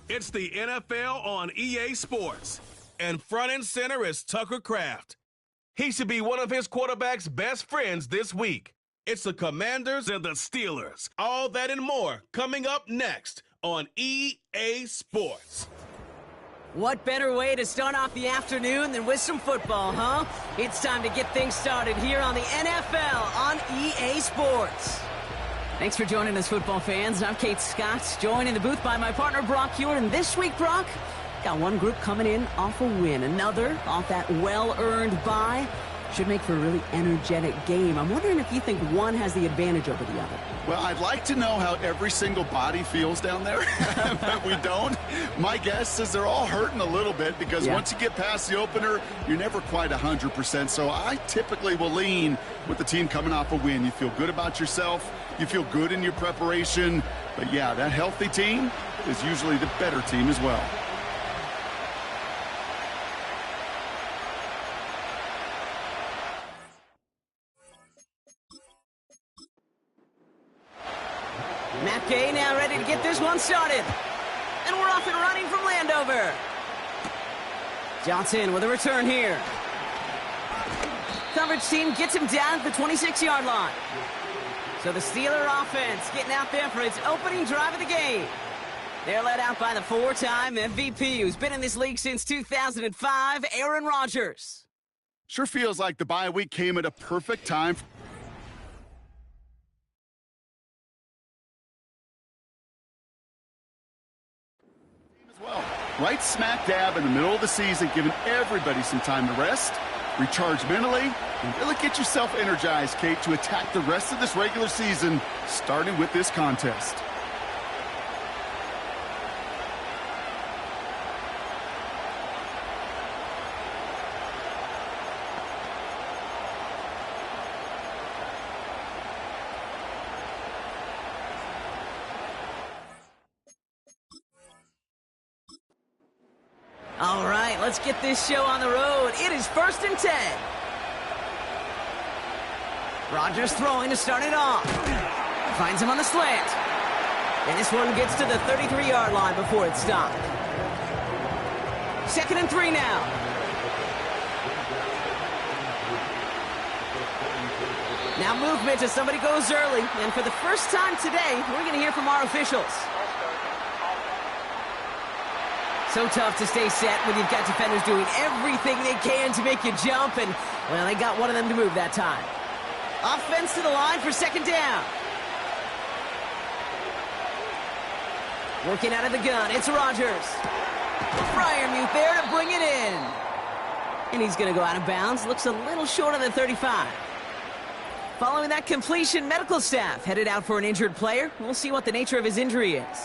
It's the NFL on EA Sports. And front and center is Tucker Kraft. He should be one of his quarterback's best friends this week. It's the Commanders and the Steelers. All that and more coming up next on EA Sports. What better way to start off the afternoon than with some football, huh? It's time to get things started here on the NFL on EA Sports. Thanks for joining us, football fans. I'm Kate Scott, joined in the booth by my partner, Brock Hewitt. And this week, Brock, got one group coming in off a win, another off that well-earned bye. Should make for a really energetic game. I'm wondering if you think one has the advantage over the other. Well, I'd like to know how every single body feels down there, but we don't. My guess is they're all hurting a little bit because once you get past the opener, you're never quite 100%. So I typically will lean with the team coming off a win. You feel good about yourself. You feel good in your preparation. But, yeah, that healthy team is usually the better team as well. Matt Gay now ready to get this one started. And we're off and running from Landover. Johnson with a return here. Coverage team gets him down at the 26-yard line. So the Steeler offense getting out there for its opening drive of the game. They're led out by the four-time MVP who's been in this league since 2005, Aaron Rodgers. Sure feels like the bye week came at a perfect time. Right smack dab in the middle of the season, giving everybody some time to rest, recharge mentally, and really get yourself energized, Kate, to attack the rest of this regular season, starting with this contest. All right, let's get this show on the road. It is 1st and 10. Rodgers throwing to start it off. Finds him on the slant. And this one gets to the 33-yard line before it's stopped. 2nd and 3 now. Now movement as somebody goes early. And for the first time today, we're going to hear from our officials. So tough to stay set when you've got defenders doing everything they can to make you jump, and, well, they got one of them to move that time. Offense to the line for 2nd down. Working out of the gun, it's Rodgers. Fryermuth there to bring it in. And he's going to go out of bounds. Looks a little short of the 35. Following that completion, medical staff headed out for an injured player. We'll see what the nature of his injury is.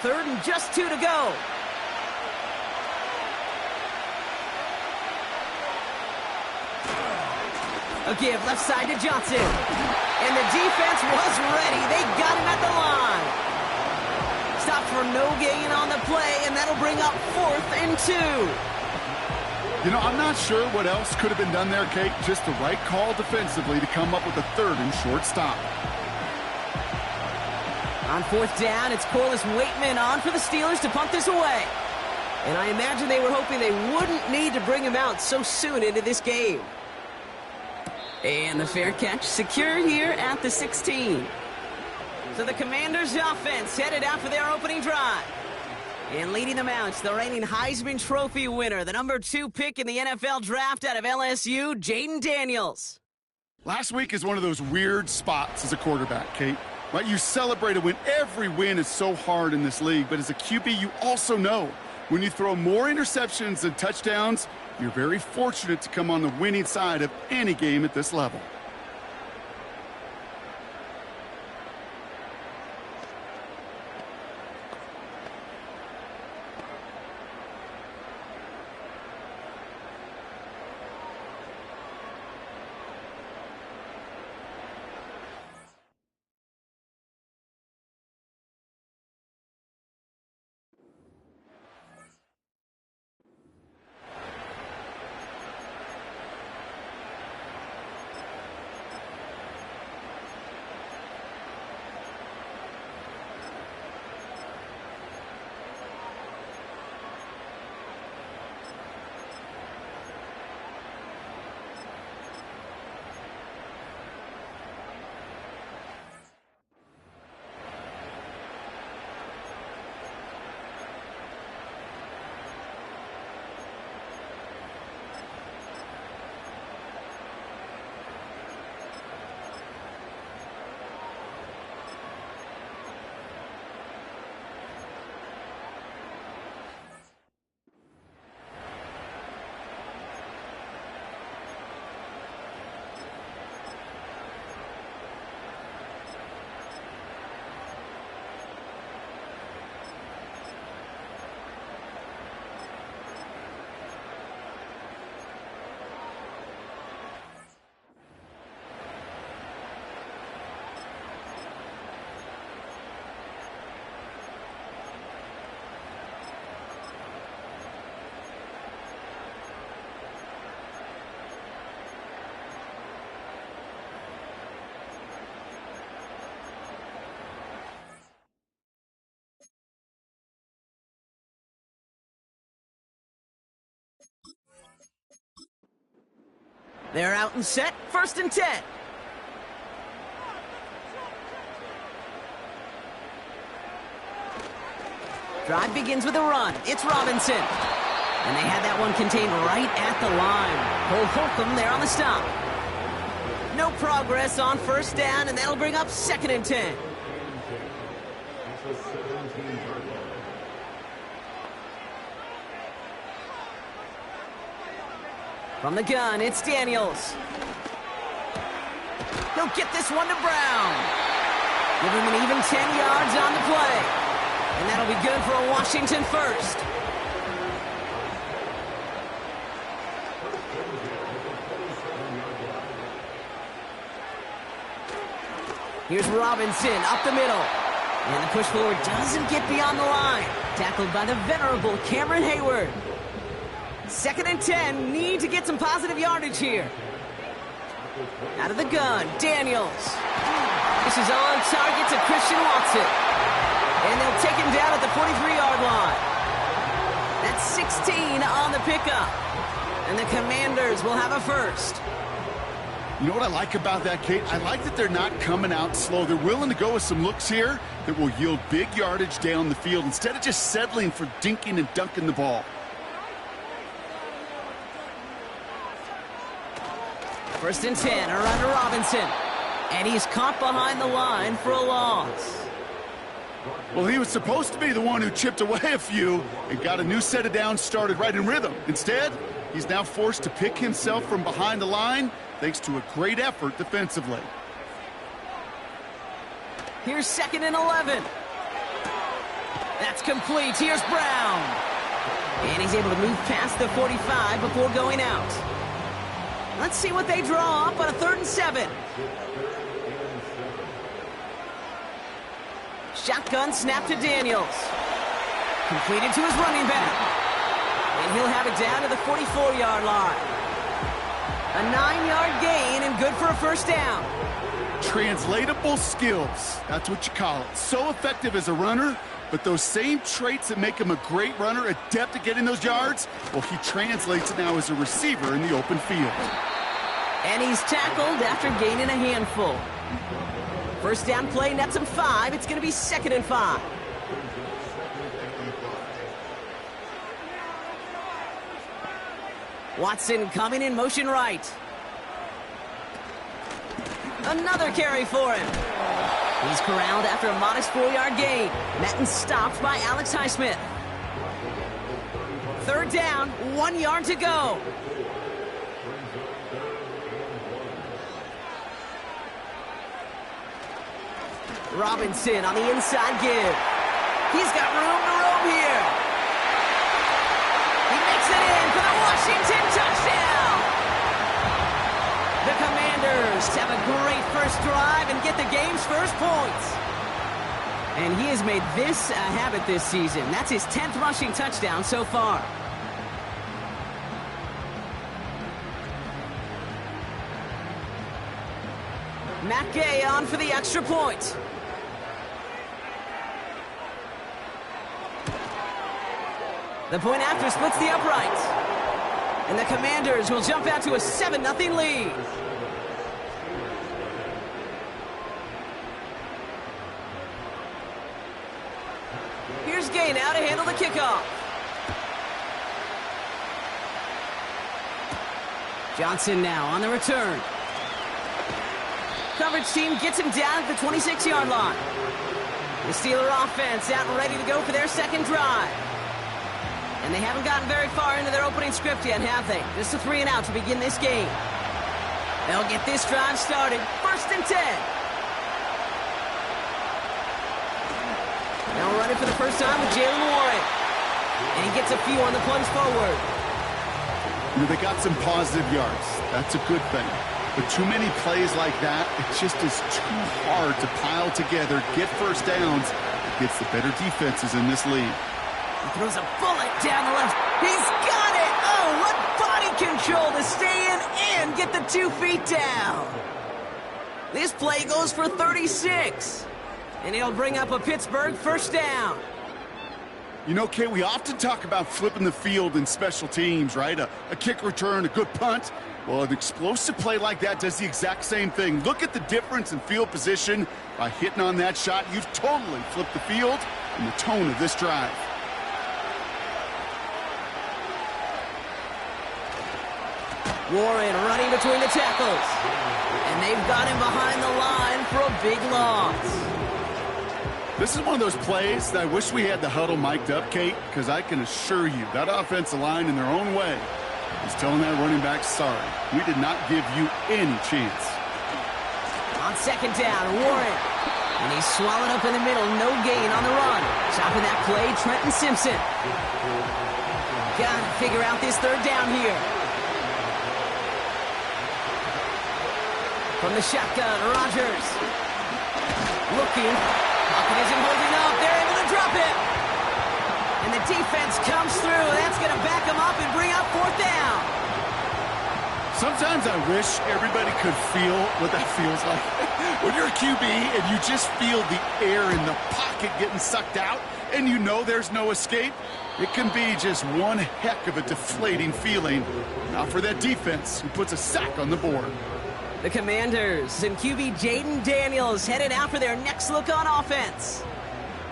3rd and just 2 to go. A give left side to Johnson. And the defense was ready. They got him at the line. Stopped for no gain on the play, and that'll bring up 4th and 2. You know, I'm not sure what else could have been done there, Kate. Just the right call defensively to come up with a 3rd and short stop. On 4th down, it's Corliss Waitman on for the Steelers to punt this away. And I imagine they were hoping they wouldn't need to bring him out so soon into this game. And the fair catch secure here at the 16. So the Commanders' offense headed out for their opening drive. And leading them out, the reigning Heisman Trophy winner, the number 2 pick in the NFL draft out of LSU, Jaden Daniels. Last week is one of those weird spots as a quarterback, Kate. Right, you celebrate a win. Every win is so hard in this league, but as a QB, you also know when you throw more interceptions than touchdowns, you're very fortunate to come on the winning side of any game at this level. They're out and set, 1st and 10. Drive begins with a run. It's Robinson. And they had that one contained right at the line. Cole Holcomb there on the stop. No progress on 1st down, and that'll bring up 2nd and 10. From the gun, it's Daniels. He'll get this one to Brown. Give him an even 10 yards on the play. And that'll be good for a Washington first. Here's Robinson up the middle. And the push forward doesn't get beyond the line. Tackled by the venerable Cameron Hayward. 2nd and 10, need to get some positive yardage here. Out of the gun, Daniels. This is on target to Christian Watson. And they'll take him down at the 43-yard line. That's 16 on the pickup. And the Commanders will have a first. You know what I like about that, Kate? I like that they're not coming out slow. They're willing to go with some looks here that will yield big yardage down the field instead of just settling for dinking and dunking the ball. 1st and 10, a run to Robinson. And he's caught behind the line for a loss. Well, he was supposed to be the one who chipped away a few and got a new set of downs started right in rhythm. Instead, he's now forced to pick himself from behind the line thanks to a great effort defensively. Here's 2nd and 11. That's complete. Here's Brown. And he's able to move past the 45 before going out. Let's see what they draw up on a 3rd and 7. Shotgun snap to Daniels. Completed to his running back. And he'll have it down to the 44-yard line. A 9-yard gain and good for a 1st down. Translatable skills. That's what you call it. So effective as a runner, but those same traits that make him a great runner, adept at getting those yards, well, he translates it now as a receiver in the open field. And he's tackled after gaining a handful. 1st down play nets him 5. It's going to be 2nd and 5. Watson coming in motion right. Another carry for him. He's corralled after a modest 4-yard gain. Madden stopped by Alex Highsmith. 3rd down, 1 yard to go. Robinson on the inside give. He's got room to roam here. He makes it in for the Washington touchdown. The Commanders have a great first drive and get the game's first points. And he has made this a habit this season. That's his 10th rushing touchdown so far. Matt Gay on for the extra point. The point after splits the uprights. And the Commanders will jump out to a 7-0 lead. Here's Gay now to handle the kickoff. Johnson now on the return. Coverage team gets him down at the 26-yard line. The Steeler offense out and ready to go for their 2nd drive. And they haven't gotten very far into their opening script yet, have they? Just a 3 and out to begin this game. They'll get this drive started. 1st and 10. Now running for the first time with Jalen Warren. And he gets a few on the plunge forward. You know, they got some positive yards. That's a good thing. But too many plays like that, it just is too hard to pile together, get 1st downs against the better defenses in this league. He throws a bullet down the left. He's got it! Oh, what body control to stay in and get the 2 feet down. This play goes for 36. And he'll bring up a Pittsburgh 1st down. You know, Kay, we often talk about flipping the field in special teams, right? A kick return, a good punt. Well, an explosive play like that does the exact same thing. Look at the difference in field position. By hitting on that shot, you've totally flipped the field and the tone of this drive. Warren running between the tackles. And they've got him behind the line for a big loss. This is one of those plays that I wish we had the huddle mic'd up, Kate, because I can assure you that offensive line in their own way is telling that running back, sorry, we did not give you any chance. On second down, Warren. And he's swallowed up in the middle, no gain on the run. Stopping that play, Trenton Simpson. Gotta figure out this third down here. From the shotgun, Rodgers. Looking. Pocket isn't holding up. They're able to drop it. And the defense comes through. That's going to back them up and bring up fourth down. Sometimes I wish everybody could feel what that feels like. When you're a QB and you just feel the air in the pocket getting sucked out and you know there's no escape, it can be just one heck of a deflating feeling. Now for that defense who puts a sack on the board. The Commanders and QB Jaden Daniels headed out for their next look on offense.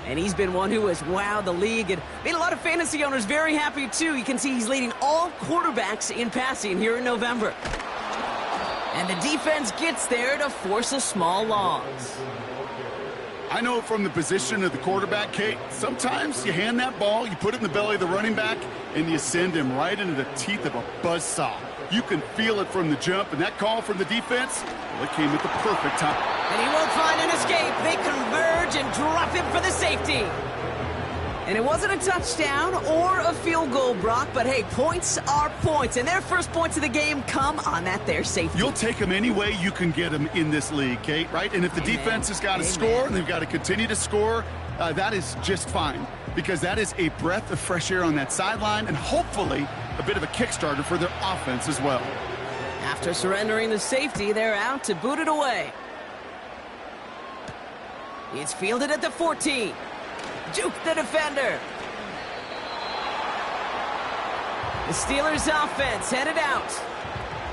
And he's been one who has wowed the league and made a lot of fantasy owners very happy, too. You can see he's leading all quarterbacks in passing here in November. And the defense gets there to force a small loss. I know from the position of the quarterback, Kate, sometimes you hand that ball, you put it in the belly of the running back, and you send him right into the teeth of a buzzsaw. You can feel it from the jump, and that call from the defense, well, it came at the perfect time. And he won't find an escape. They converge and drop him for the safety. And it wasn't a touchdown or a field goal, Brock, but hey, points are points. And their first points of the game come on that there safety. You'll take them any way you can get them in this league, Kate, right? And if the defense has got to score and they've got to continue to score, that is just fine. Because that is a breath of fresh air on that sideline and hopefully a bit of a kickstarter for their offense as well. After surrendering the safety, they're out to boot it away. It's fielded at the 14. Juke the defender. The Steelers offense headed out.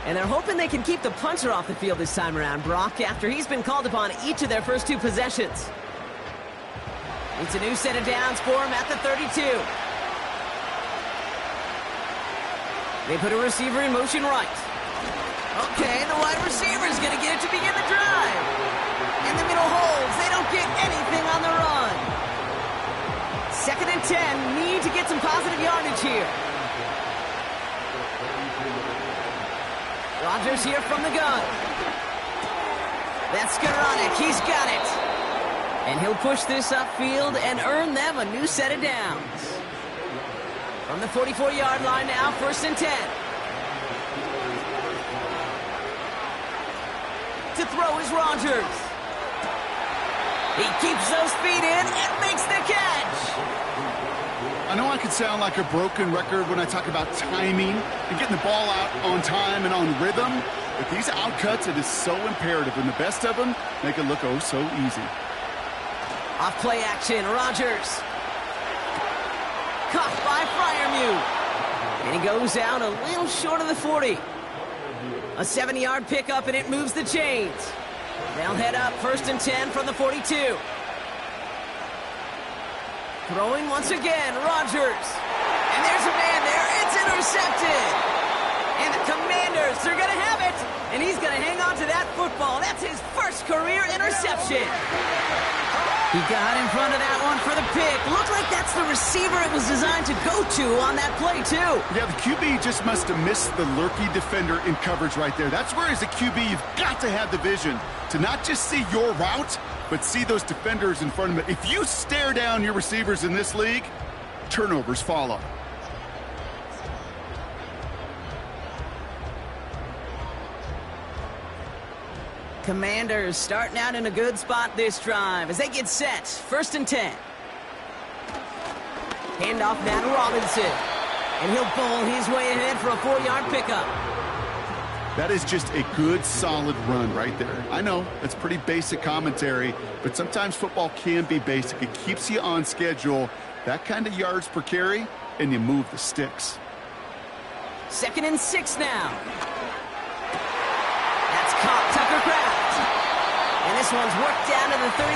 And they're hoping they can keep the punter off the field this time around, Brock, after he's been called upon each of their first two possessions. It's a new set of downs for him at the 32. They put a receiver in motion right. Okay, the wide receiver's going to get it to begin the drive. In the middle holds. They don't get anything on the run. 2nd and 10. Need to get some positive yardage here. Rodgers here from the gun. That's Skoranek. He's got it. And he'll push this upfield and earn them a new set of downs. From the 44-yard line now, 1st and 10. To throw is Rodgers. He keeps those feet in and makes the catch. I know I could sound like a broken record when I talk about timing and getting the ball out on time and on rhythm, but these outcuts, it is so imperative, and the best of them make it look oh so easy. Off play action, Rodgers. Caught by Freiermuth. And he goes out a little short of the 40. A 70-yard pickup, and it moves the chains. They'll head up 1st and 10 from the 42. Throwing once again, Rodgers. And there's a man there. It's intercepted. And the Commanders are going to have it. And he's going to hang on to that football. That's his first career interception. He got in front of that one for the pick. Looked like that's the receiver it was designed to go to on that play, too. Yeah, the QB just must have missed the lurky defender in coverage right there. That's where, as a QB, you've got to have the vision to not just see your route, but see those defenders in front of it. If you stare down your receivers in this league, turnovers follow. Commanders starting out in a good spot this drive as they get set. 1st and 10. Handoff now to Robinson. And he'll bowl his way ahead for a 4-yard pickup. That is just a good, solid run right there. I know, it's pretty basic commentary, but sometimes football can be basic. It keeps you on schedule, That kind of yards per carry, and you move the sticks. 2nd and 6 now. That's caught Tucker Kraft. And this one's worked down to the 33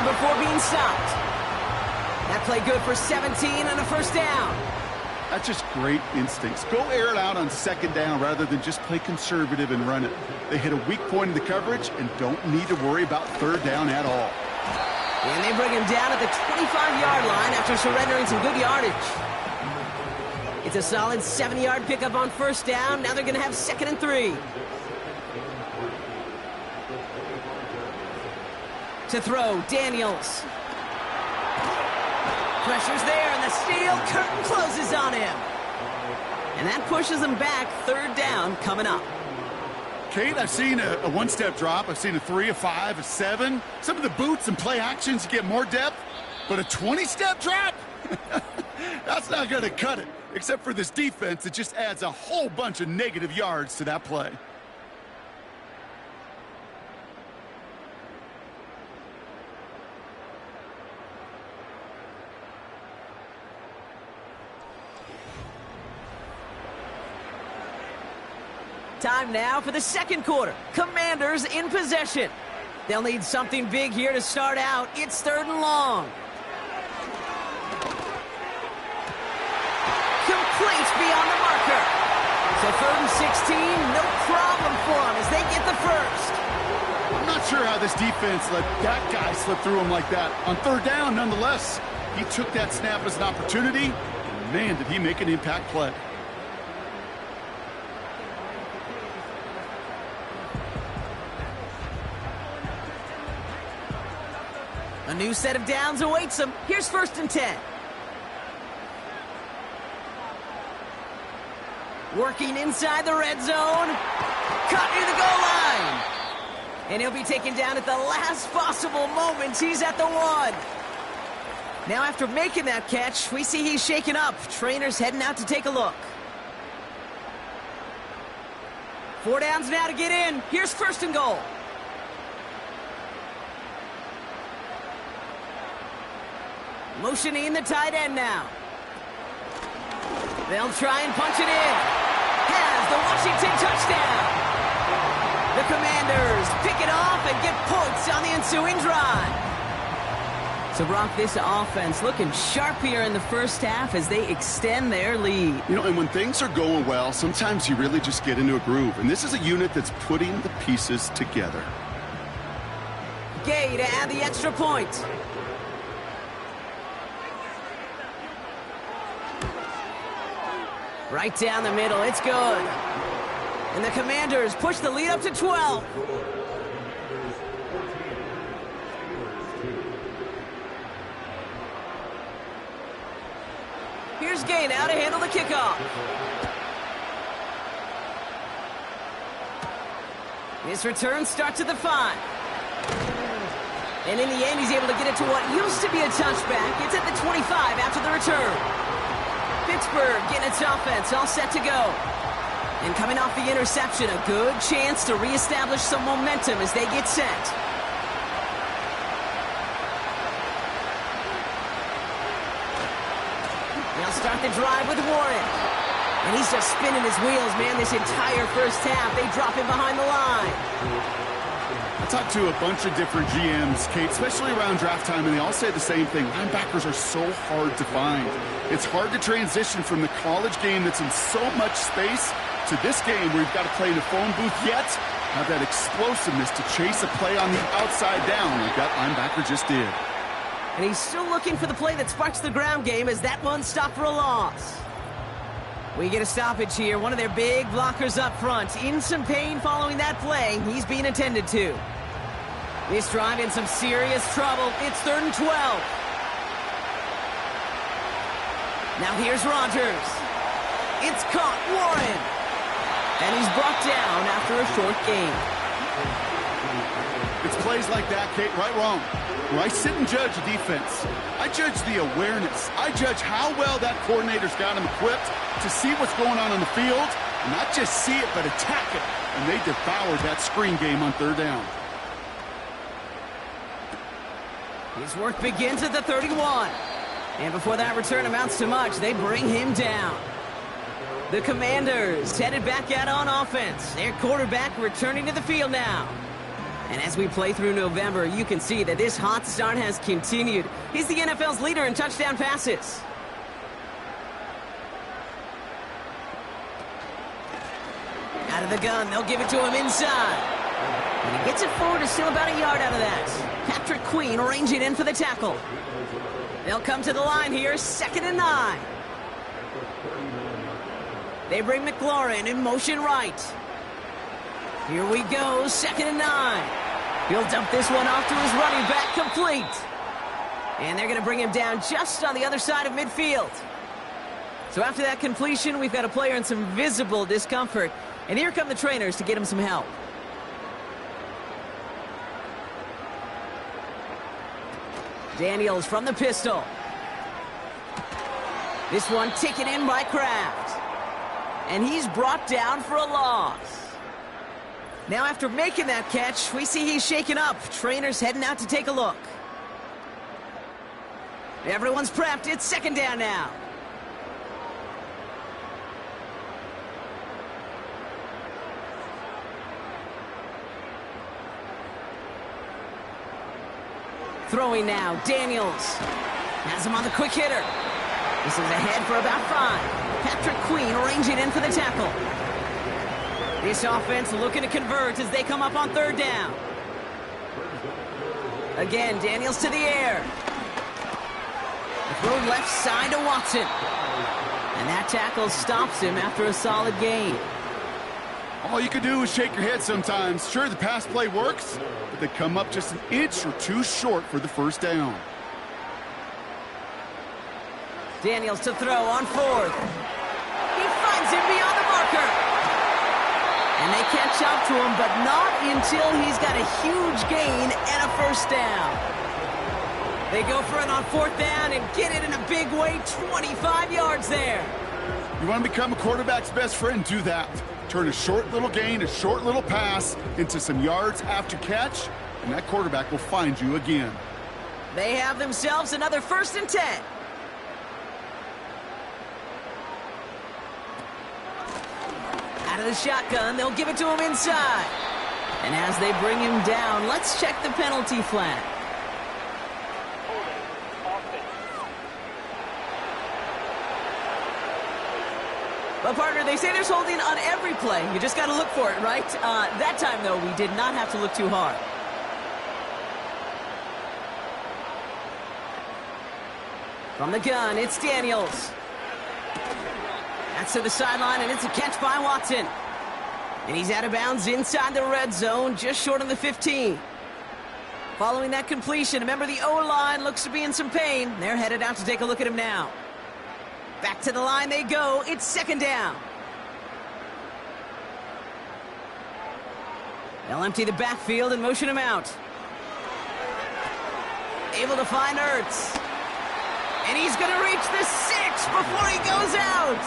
before being stopped. That play good for 17 and a first down. That's just great instincts. Go air it out on 2nd down rather than just play conservative and run it. They hit a weak point in the coverage and don't need to worry about 3rd down at all. And they bring him down at the 25-yard line after surrendering some good yardage. It's a solid 7-yard pickup on 1st down. Now they're going to have 2nd and 3. To throw, Daniels. Pressure's there, and the steel curtain closes on him. And that pushes him back. 3rd down coming up. Kate, I've seen a one-step drop. I've seen a 3, a 5, a 7. Some of the boots and play actions get more depth, but a 20-step drop? That's not going to cut it. Except for this defense, it just adds a whole bunch of negative yards to that play. Time now for the 2nd quarter. Commanders in possession. They'll need something big here to start out. It's 3rd and long. Complete beyond the marker. So 3rd and 16, no problem for them as they get the first. I'm not sure how this defense let that guy slip through him like that. On 3rd down, nonetheless, he took that snap as an opportunity, and man, did he make an impact play. A new set of downs awaits them. Here's 1st and 10. Working inside the red zone. Caught near the goal line. And he'll be taken down at the last possible moment. He's at the 1. Now after making that catch, we see he's shaken up. Trainer's heading out to take a look. 4 downs now to get in. Here's 1st and goal. Motioning the tight end now. They'll try and punch it in. Has the Washington touchdown. The Commanders pick it off and get points on the ensuing drive. So, Brock, this offense looking sharp here in the first half as they extend their lead. You know, and when things are going well, sometimes you really just get into a groove. And this is a unit that's putting the pieces together. Gay to add the extra point. Right down the middle, it's good. And the Commanders push the lead up to 12. Here's Gay now to handle the kickoff. His return starts at the 5. And in the end, he's able to get it to what used to be a touchback. It's at the 25 after the return. Pittsburgh getting its offense all set to go. And coming off the interception, a good chance to reestablish some momentum as they get set. They'll start the drive with Warren. And he's just spinning his wheels, man, this entire first half. They drop him behind the line. I talked to a bunch of different GMs, Kate, especially around draft time, and they all say the same thing. Linebackers are so hard to find. It's hard to transition from the college game that's in so much space to this game where you've got to play in a phone booth, yet have that explosiveness to chase a play on the outside down like that linebacker just did. And he's still looking for the play that sparks the ground game as that one stopped for a loss. We get a stoppage here. One of their big blockers up front. In some pain following that play. He's being attended to. This drive in some serious trouble. It's 3rd and 12. Now here's Rodgers. It's caught. Warren. And he's brought down after a short gain. It's plays like that, Kate, right, wrong. Where I sit and judge a defense. I judge the awareness. I judge how well that coordinator's got him equipped to see what's going on the field, and not just see it, but attack it. And they devoured that screen game on 3rd down. His work begins at the 31. And before that return amounts to much, they bring him down. The Commanders headed back out on offense. Their quarterback returning to the field now. And as we play through November, you can see that this hot start has continued. He's the NFL's leader in touchdown passes. Out of the gun, they'll give it to him inside. And he gets it forward, is still about a yard out of that. Patrick Queen arranging in for the tackle. They'll come to the line here, 2nd and 9. They bring McLaurin in motion right. Here we go, 2nd and 9. He'll dump this one off to his running back, complete. And they're going to bring him down just on the other side of midfield. So after that completion, we've got a player in some visible discomfort. And here come the trainers to get him some help. Daniels from the pistol. This one taken in by Kraft. And he's brought down for a loss. Now after making that catch, we see he's shaken up. Trainers heading out to take a look. Everyone's prepped. It's 2nd down now. Throwing now, Daniels has him on the quick hitter. This is ahead for about 5. Patrick Queen arranging in for the tackle. This offense looking to convert as they come up on 3rd down. Again, Daniels to the air. Thrown left side to Watson. And that tackle stops him after a solid gain. All you can do is shake your head sometimes. Sure, the pass play works, but they come up just an inch or two short for the 1st down. Daniels to throw on 4th. He finds him beyond the marker. And they catch up to him, but not until he's got a huge gain and a 1st down. They go for it on 4th down and get it in a big way, 25 yards there. You want to become a quarterback's best friend? Do that. Turn a short little gain, a short little pass into some yards after catch, and that quarterback will find you again. They have themselves another 1st and 10. Out of the shotgun, they'll give it to him inside. And as they bring him down, let's check the penalty flag. Well, partner, they say there's holding on every play. You just got to look for it, right? That time, though, we did not have to look too hard. From the gun, it's Daniels. That's to the sideline, and it's a catch by Watson. And he's out of bounds inside the red zone, just short of the 15. Following that completion, remember the O-line looks to be in some pain. They're headed out to take a look at him now. Back to the line they go. It's 2nd down. They'll empty the backfield and motion him out. Able to find Ertz. And he's going to reach the 6 before he goes out.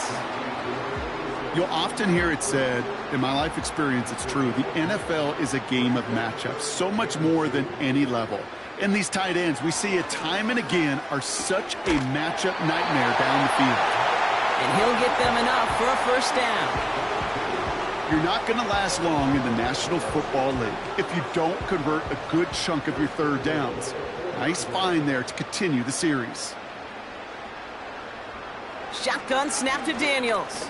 You'll often hear it said, in my life experience, it's true, the NFL is a game of matchups, so much more than any level. And these tight ends, we see it time and again, are such a matchup nightmare down the field. And he'll get them enough for a 1st down. You're not going to last long in the National Football League if you don't convert a good chunk of your 3rd downs. Nice find there to continue the series. Shotgun snap to Daniels.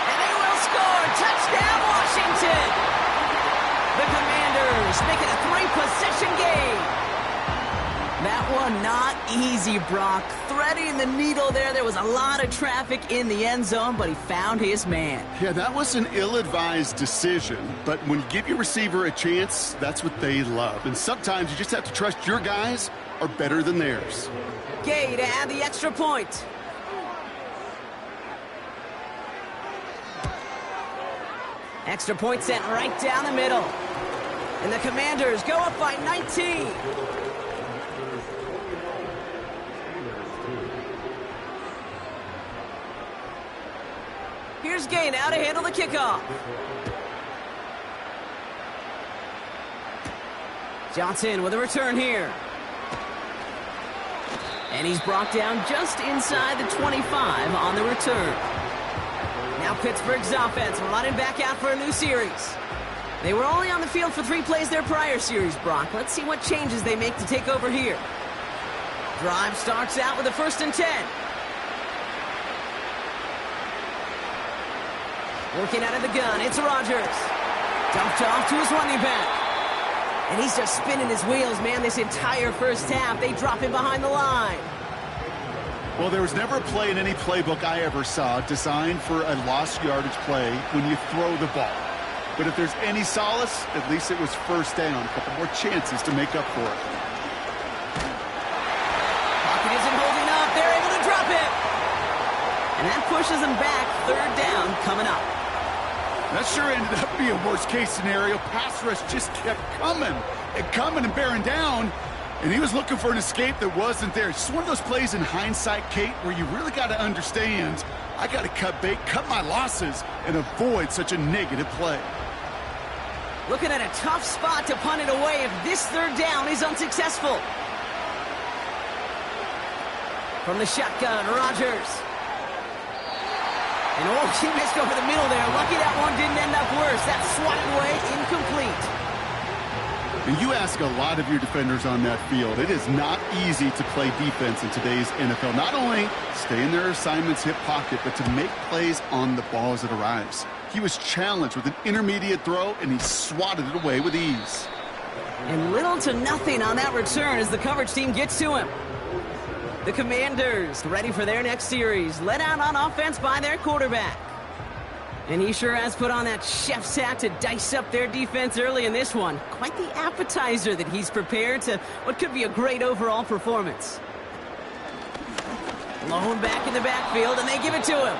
And they will score. Touchdown, Washington. The Commanders make it a 3-possession game. That one not easy, Brock. Threading the needle there. There was a lot of traffic in the end zone, but he found his man. Yeah, that was an ill-advised decision. But when you give your receiver a chance, that's what they love. And sometimes you just have to trust your guys are better than theirs. Gay to add the extra point. Extra point sent right down the middle. And the Commanders go up by 19. Here's Gay now to handle the kickoff. Johnson with a return here. And he's brought down just inside the 25 on the return. Now Pittsburgh's offense running back out for a new series. They were only on the field for 3 plays their prior series, Brock. Let's see what changes they make to take over here. Drive starts out with a 1st and 10. Working out of the gun, it's Rodgers. Dumped off to his running back. And he's just spinning his wheels, man, this entire first half. They drop him behind the line. Well, there was never a play in any playbook I ever saw designed for a lost yardage play when you throw the ball. But if there's any solace, at least it was first down. A couple more chances to make up for it. Pocket isn't holding up. They're able to drop it. And that pushes them back. 3rd down coming up. That sure ended up being a worst-case scenario. Pass rush just kept coming and bearing down. And he was looking for an escape that wasn't there. It's just one of those plays in hindsight, Kate, where you really got to understand, I got to cut bait, cut my losses, and avoid such a negative play. Looking at a tough spot to punt it away if this 3rd down is unsuccessful. From the shotgun, Rodgers. And he missed over the middle there. Lucky that one didn't end up worse. That swatted away, incomplete. And you ask a lot of your defenders on that field. It is not easy to play defense in today's NFL. Not only stay in their assignment's hip pocket, but to make plays on the ball as it arrives. He was challenged with an intermediate throw, and he swatted it away with ease. And little to nothing on that return as the coverage team gets to him. The Commanders ready for their next series, led out on offense by their quarterback. And he sure has put on that chef's hat to dice up their defense early in this one. Quite the appetizer that he's prepared to what could be a great overall performance. Lone back in the backfield, and they give it to him.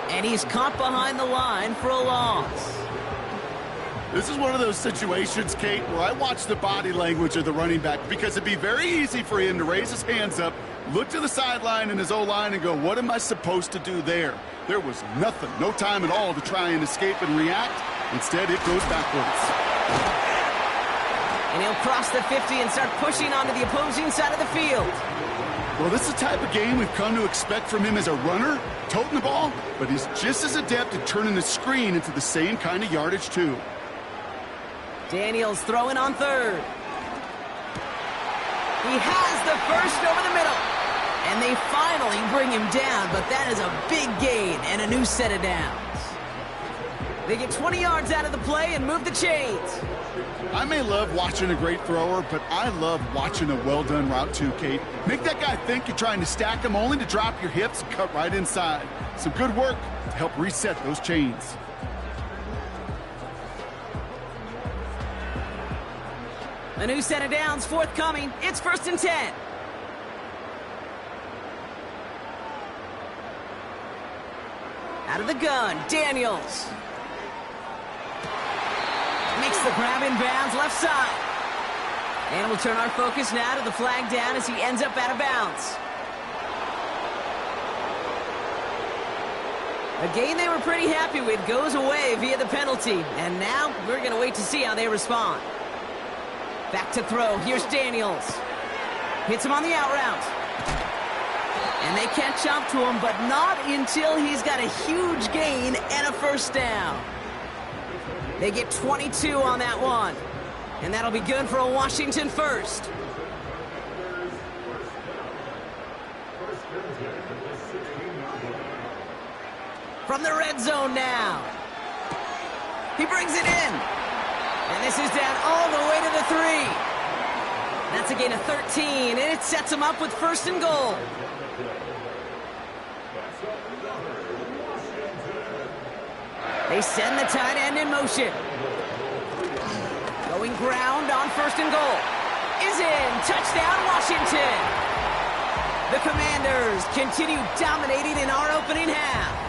And he's caught behind the line for a loss. This is one of those situations, Kate, where I watch the body language of the running back because it'd be very easy for him to raise his hands up, look to the sideline in his O-line and go, what am I supposed to do there? There was nothing, no time at all to try and escape and react. Instead, it goes backwards. And he'll cross the 50 and start pushing onto the opposing side of the field. Well, this is the type of game we've come to expect from him as a runner, toting the ball, but he's just as adept at turning the screen into the same kind of yardage, too. Daniels throwing on 3rd. He has the first over the middle. And they finally bring him down, but that is a big gain and a new set of downs. They get 20 yards out of the play and move the chains. I may love watching a great thrower, but I love watching a well-done route too, Kate. Make that guy think you're trying to stack him only to drop your hips and cut right inside. Some good work to help reset those chains. A new set of downs forthcoming. It's 1st and 10. Out of the gun, Daniels. Makes the grab in bounds, left side. And we'll turn our focus now to the flag down as he ends up out of bounds. A game they were pretty happy with goes away via the penalty. And now we're going to wait to see how they respond. Back to throw. Here's Daniels. Hits him on the out route. And they catch up to him, but not until he's got a huge gain and a first down. They get 22 on that one. And that'll be good for a Washington first. From the red zone now. He brings it in. And this is down all the way to the 3. That's a gain of 13, and it sets him up with 1st and goal. They send the tight end in motion. Going ground on 1st and goal. Is in. Touchdown, Washington. The Commanders continue dominating in our opening half.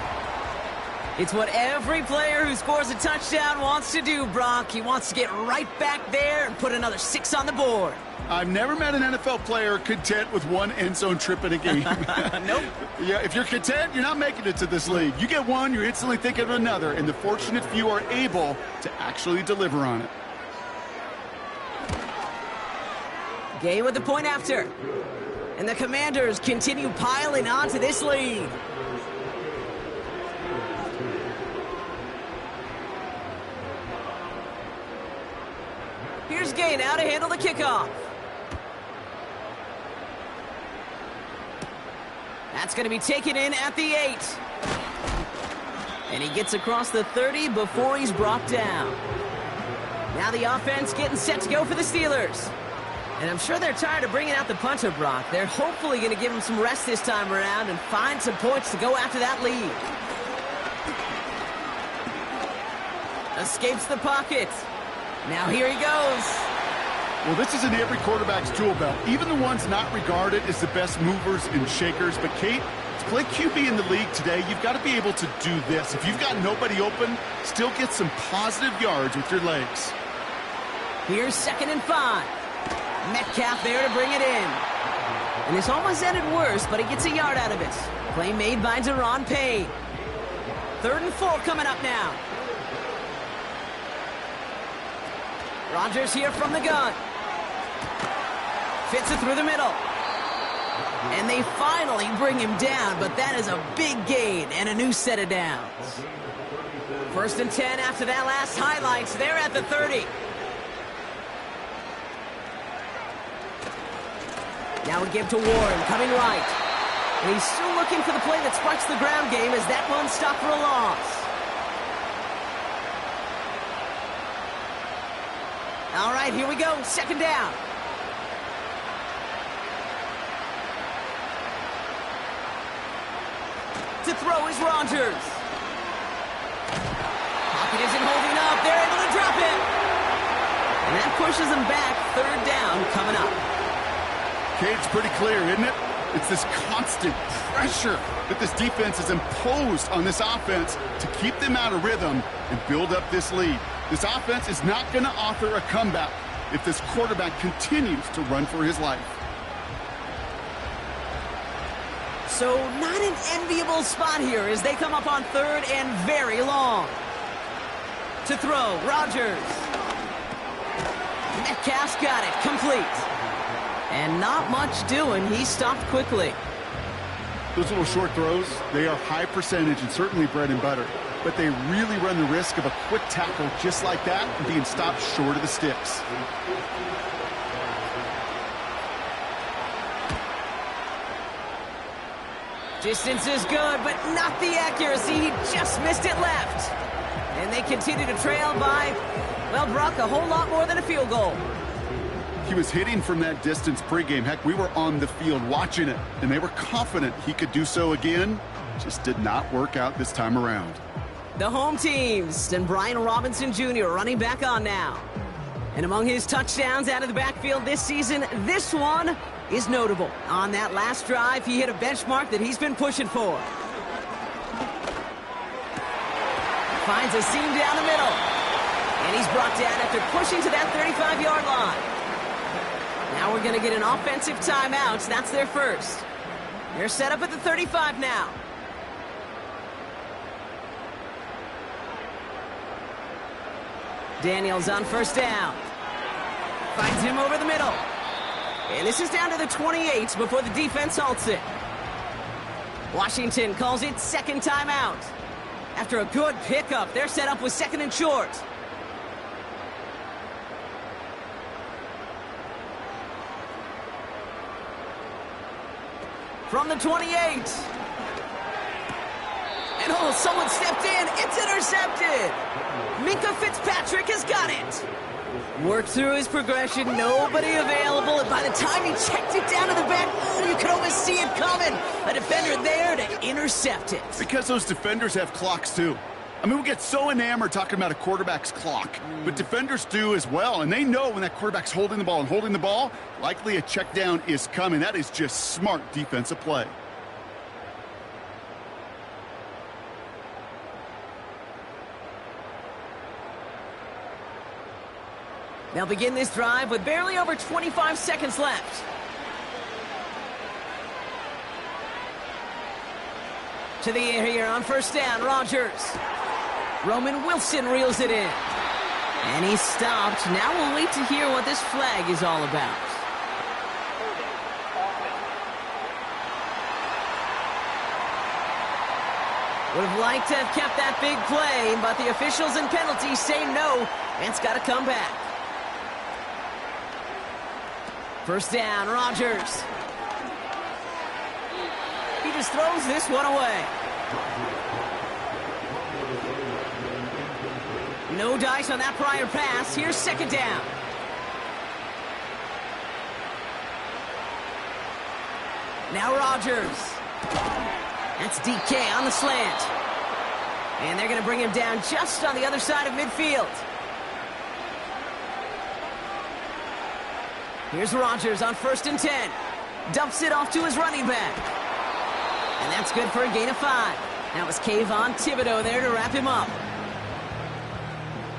It's what every player who scores a touchdown wants to do, Brock. He wants to get right back there and put another 6 on the board. I've never met an NFL player content with one end zone trip in a game. Nope. Yeah, if you're content, you're not making it to this league. You get one, you're instantly thinking of another, and the fortunate few are able to actually deliver on it. Game with the point after. And the Commanders continue piling onto this lead. Here's Gay now to handle the kickoff. That's going to be taken in at the 8. And he gets across the 30 before he's brought down. Now the offense getting set to go for the Steelers. And I'm sure they're tired of bringing out the punter, Brock. They're hopefully going to give him some rest this time around and find some points to go after that lead. Escapes the pocket. Now here he goes. Well, this is in every quarterback's tool belt, even the ones not regarded as the best movers and shakers. But, Kate, to play QB in the league today, you've got to be able to do this. If you've got nobody open, still get some positive yards with your legs. Here's 2nd and 5. Metcalf there to bring it in. And this almost ended worse, but he gets a yard out of it. Play made by Deron Payne. 3rd and 4 coming up now. Rodgers here from the gun. Fits it through the middle. And they finally bring him down, but that is a big gain and a new set of downs. 1st and 10 after that last highlights. They're at the 30. Now we give to Warren, coming right. And he's still looking for the play that sparks the ground game as that one stopped for a loss. All right, here we go. 2nd down. To throw is Rodgers. Pocket isn't holding up. They're able to drop it. And that pushes them back. 3rd down coming up. Kate, it's pretty clear, isn't it? It's this constant pressure that this defense has imposed on this offense to keep them out of rhythm and build up this lead. This offense is not going to offer a comeback if this quarterback continues to run for his life. So not an enviable spot here as they come up on 3rd and very long. To throw, Rodgers. Metcalf's got it, complete. And not much doing. He stopped quickly. Those little short throws, they are high percentage and certainly bread and butter. But they really run the risk of a quick tackle just like that and being stopped short of the sticks. Distance is good, but not the accuracy. He just missed it left. And they continue to trail by, well, Brock, a whole lot more than a field goal. He was hitting from that distance pregame. Heck, we were on the field watching it, and they were confident he could do so again. Just did not work out this time around. The home teams, and Brian Robinson Jr. running back on now. And among his touchdowns out of the backfield this season, this one is notable. On that last drive, he hit a benchmark that he's been pushing for. Finds a seam down the middle. And he's brought down after pushing to that 35-yard line. Now we're going to get an offensive timeout. That's their first. They're set up at the 35 now. Daniels on 1st down. Finds him over the middle. And this is down to the 28 before the defense halts it. Washington calls it 2nd timeout. After a good pickup, they're set up with 2nd and short. From the 28. And oh, someone stepped in. It's intercepted. Minka Fitzpatrick has got it. Worked through his progression. Nobody available. And by the time he checked it down to the back, you could almost see it coming. A defender there to intercept it. Because those defenders have clocks, too. I mean, we get so enamored talking about a quarterback's clock, but defenders do as well, and they know when that quarterback's holding the ball and holding the ball, likely a check down is coming. That is just smart defensive play. They'll begin this drive with barely over 25 seconds left. To the air here on 1st down, Rodgers. Roman Wilson reels it in. And he's stopped. Now we'll wait to hear what this flag is all about. Would have liked to have kept that big play, but the officials and penalties say no, and it's got to come back. First down, Rodgers. He just throws this one away. No dice on that prior pass. Here's second down. Now Rodgers. That's DK on the slant. And they're going to bring him down just on the other side of midfield. Here's Rodgers on 1st and 10. Dumps it off to his running back. And that's good for a gain of 5. That was Kayvon Thibodeau there to wrap him up.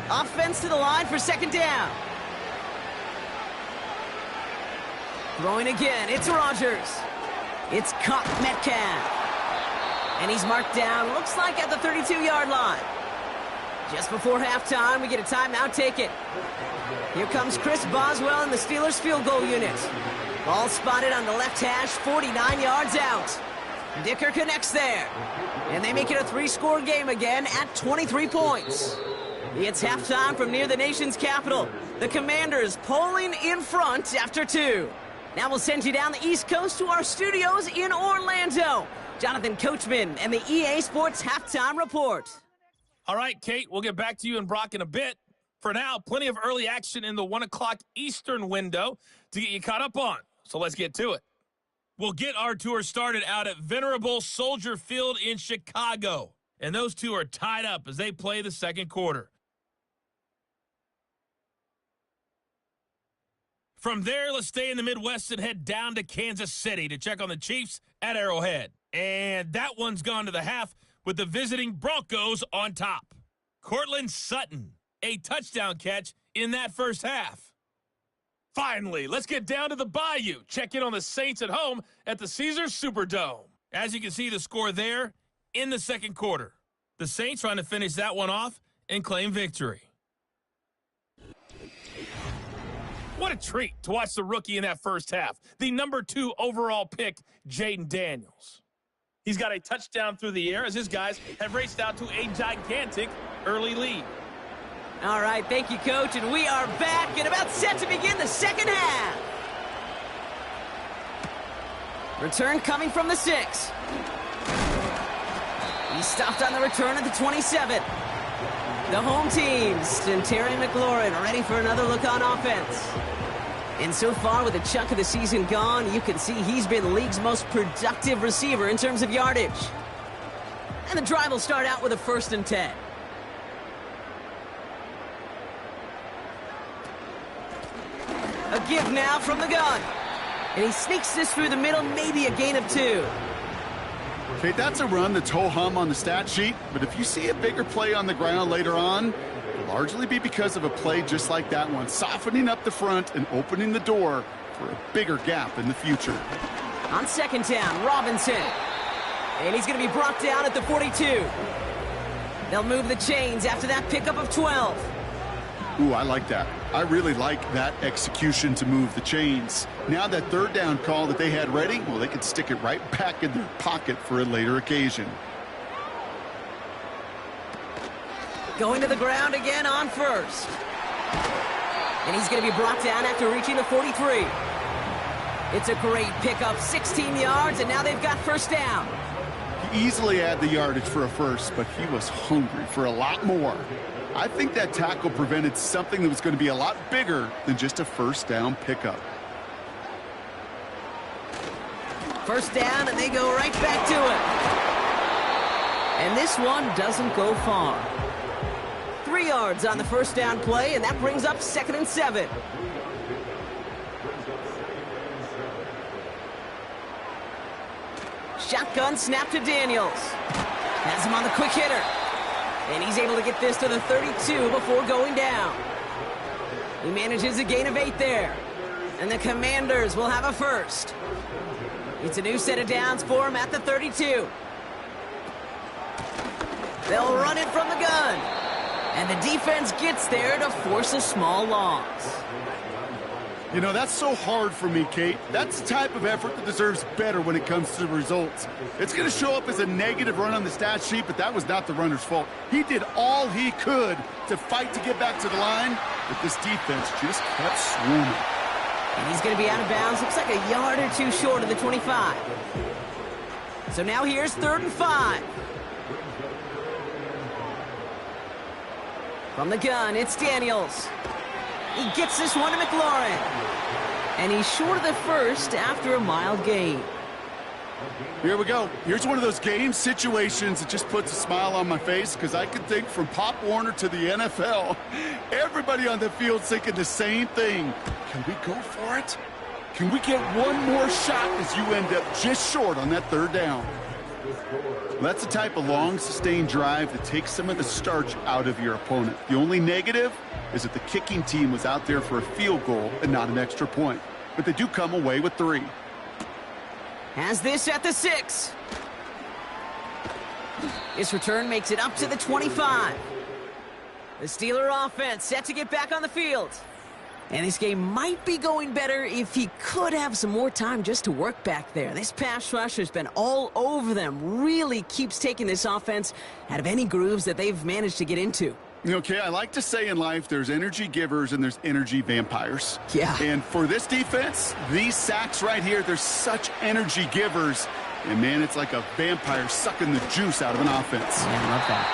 Offense to the line for second down. Throwing again, it's Rodgers. It's caught Metcalf. And he's marked down, looks like at the 32-yard line. Just before halftime, we get a timeout taken. Here comes Chris Boswell in the Steelers field goal unit. Ball spotted on the left hash, 49 yards out. Dicker connects there. And they make it a 3-score game again at 23 points. It's halftime from near the nation's capital. The Commanders pulling in front after 2. Now we'll send you down the East Coast to our studios in Orlando. Jonathan Coachman and the EA Sports Halftime Report. All right, Kate, we'll get back to you and Brock in a bit. For now, plenty of early action in the 1 o'clock Eastern window to get you caught up on. So let's get to it. We'll get our tour started out at Venerable Soldier Field in Chicago. And those two are tied up as they play the second quarter. From there, let's stay in the Midwest and head down to Kansas City to check on the Chiefs at Arrowhead. And that one's gone to the half with the visiting Broncos on top. Cortland Sutton, a touchdown catch in that first half. Finally, let's get down to the Bayou. Check in on the Saints at home at the Caesars Superdome. As you can see, the score there in the second quarter. The Saints trying to finish that one off and claim victory. What a treat to watch the rookie in that first half. The number 2 overall pick, Jaden Daniels. He's got a touchdown through the air as his guys have raced out to a gigantic early lead. All right, thank you, Coach, and we are back and about set to begin the second half. Return coming from the 6. He stopped on the return at the 27. The home teams and Terry McLaurin ready for another look on offense. And so far, with a chunk of the season gone, you can see he's been the league's most productive receiver in terms of yardage. And the drive will start out with a 1st and 10. A give now from the gun. And he sneaks this through the middle, maybe a gain of 2. Okay, that's a run that's ho-hum on the stat sheet, but if you see a bigger play on the ground later on, it'll largely be because of a play just like that one, softening up the front and opening the door for a bigger gap in the future. On second down, Robinson. And he's going to be brought down at the 42. They'll move the chains after that pickup of 12. Ooh, I like that. I really like that execution to move the chains. Now that 3rd down call that they had ready, well, they could stick it right back in their pocket for a later occasion. Going to the ground again on 1st. And he's going to be brought down after reaching the 43. It's a great pickup, 16 yards, and now they've got 1st down. He easily had the yardage for a 1st, but he was hungry for a lot more. I think that tackle prevented something that was going to be a lot bigger than just a 1st down pickup. 1st down, and they go right back to it. And this one doesn't go far. 3 yards on the 1st down play, and that brings up 2nd and 7. Shotgun snap to Daniels. Has him on the quick hitter. And he's able to get this to the 32 before going down. He manages a gain of 8 there. And the Commanders will have a 1st. It's a new set of downs for him at the 32. They'll run it from the gun. And the defense gets there to force a small loss. You know, that's so hard for me, Kate. That's the type of effort that deserves better when it comes to the results. It's going to show up as a negative run on the stat sheet, but that was not the runner's fault. He did all he could to fight to get back to the line, but this defense just kept swarming. And he's going to be out of bounds. Looks like a yard or two short of the 25. So now here's 3rd and 5. From the gun, it's Daniels. He gets this one to McLaurin. And he's short of the first after a mild gain. Here we go. Here's one of those game situations that just puts a smile on my face because I can think from Pop Warner to the NFL. Everybody on the field's thinking the same thing. Can we go for it? Can we get one more shot as you end up just short on that 3rd down? That's the type of long, sustained drive that takes some of the starch out of your opponent. The only negative is that the kicking team was out there for a field goal and not an extra point. But they do come away with 3. Has this at the 6. This return makes it up to the 25. The Steeler offense set to get back on the field. And this game might be going better if he could have some more time just to work back there. This pass rush has been all over them. Really keeps taking this offense out of any grooves that they've managed to get into. Okay, I like to say in life there's energy givers and there's energy vampires. Yeah. And for this defense, these sacks right here, they're such energy givers. And, man, it's like a vampire sucking the juice out of an offense. Yeah, I love that.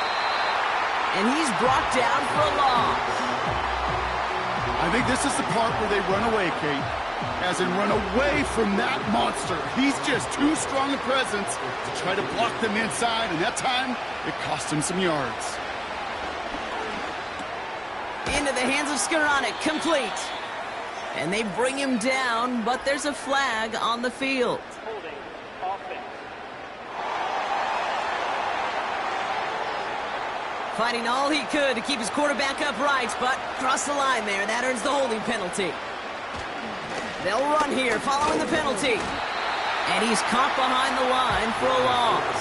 And he's brought down for a loss. I think this is the part where they run away, Kate. As in run away from that monster. He's just too strong a presence to try to block them inside, and that time, it cost him some yards. Into the hands of Skoranek, complete. And they bring him down, but there's a flag on the field. Holding offense. Fighting all he could to keep his quarterback upright, but crossed the line there. That earns the holding penalty. They'll run here following the penalty. And he's caught behind the line for a loss.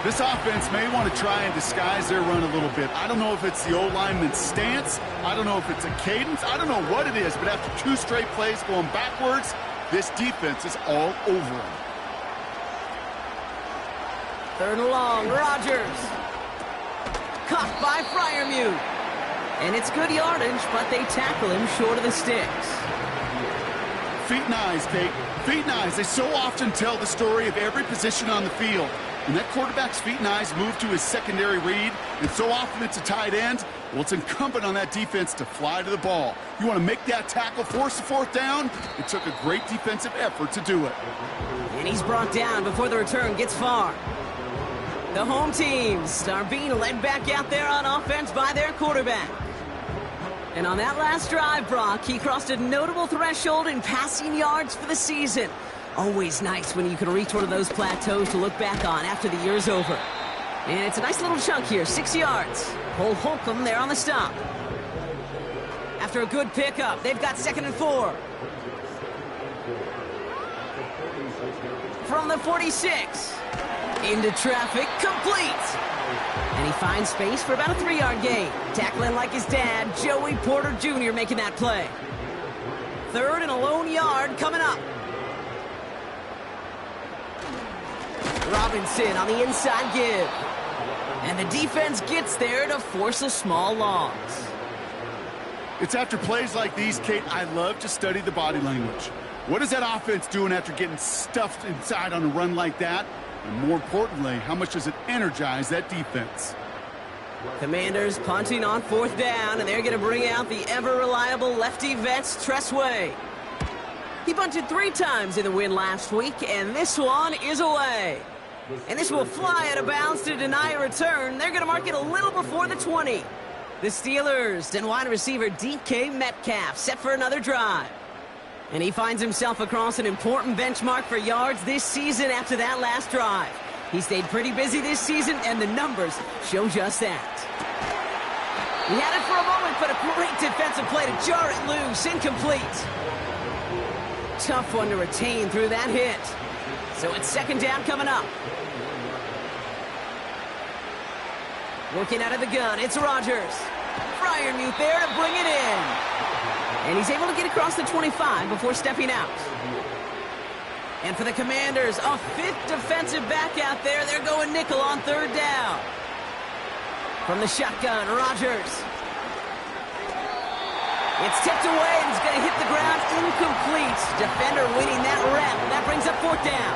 This offense may want to try and disguise their run a little bit. I don't know if it's the O-lineman's stance. I don't know if it's a cadence. I don't know what it is, but after 2 straight plays going backwards, this defense is all over him. 3rd and long, Rodgers. Caught by Freiermuth. And it's good yardage, but they tackle him short of the sticks. Feet and eyes, Kate. Feet and eyes. They so often tell the story of every position on the field. When that quarterback's feet and eyes move to his secondary read, and so often it's a tight end, well, it's incumbent on that defense to fly to the ball. You want to make that tackle, force the 4th down? It took a great defensive effort to do it. And he's brought down before the return gets far. The home teams are being led back out there on offense by their quarterback. And on that last drive, Brock, he crossed a notable threshold in passing yards for the season. Always nice when you can reach one of those plateaus to look back on after the year's over. And it's a nice little chunk here, 6 yards. Cole Holcomb there on the stop. After a good pickup, they've got 2nd and 4. From the 46. Into traffic, complete. And he finds space for about a 3-yard gain. Tackling like his dad, Joey Porter Jr. making that play. 3rd and a lone yard coming up. Robinson on the inside give. And the defense gets there to force a small loss. It's after plays like these, Kate, I love to study the body language. What is that offense doing after getting stuffed inside on a run like that? And more importantly, how much does it energize that defense? Commanders punting on 4th down, and they're going to bring out the ever-reliable lefty vets, Tressway. He bunted 3 times in the win last week, and this one is away. And this will fly out of bounds to deny a return. They're going to mark it a little before the 20. The Steelers and wide receiver DK Metcalf set for another drive. And he finds himself across an important benchmark for yards this season after that last drive. He stayed pretty busy this season, and the numbers show just that. He had it for a moment, but a great defensive play to jar it loose. Incomplete. Tough one to retain through that hit. So it's 2nd down coming up. Working out of the gun, it's Rodgers. Fryermuth there to bring it in. And he's able to get across the 25 before stepping out. And for the Commanders, a fifth defensive back out there. They're going nickel on third down. From the shotgun, Rodgers. It's tipped away, and it's going to hit the ground incomplete. Defender winning that rep, and that brings up fourth down.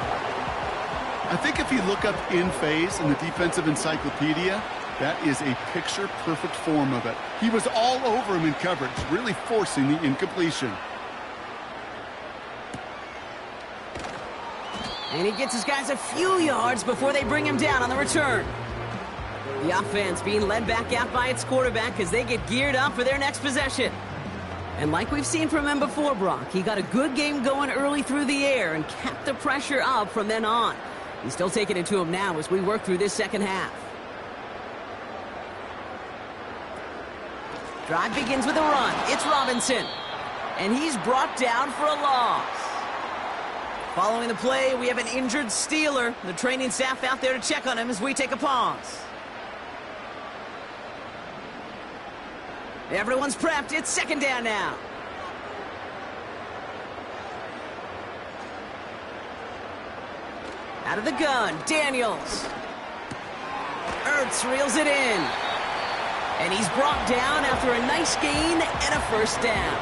I think if you look up in phase in the defensive encyclopedia, that is a picture-perfect form of it. He was all over him in coverage, really forcing the incompletion. And he gets his guys a few yards before they bring him down on the return. The offense being led back out by its quarterback as they get geared up for their next possession. And like we've seen from him before, Brock, he got a good game going early through the air and kept the pressure up from then on. He's still taking it to him now as we work through this second half. Drive begins with a run. It's Robinson. And he's brought down for a loss. Following the play, we have an injured Steeler. The training staff out there to check on him as we take a pause. Everyone's prepped. It's second down now. Out of the gun, Daniels. Ertz reels it in. And he's brought down after a nice gain and a first down.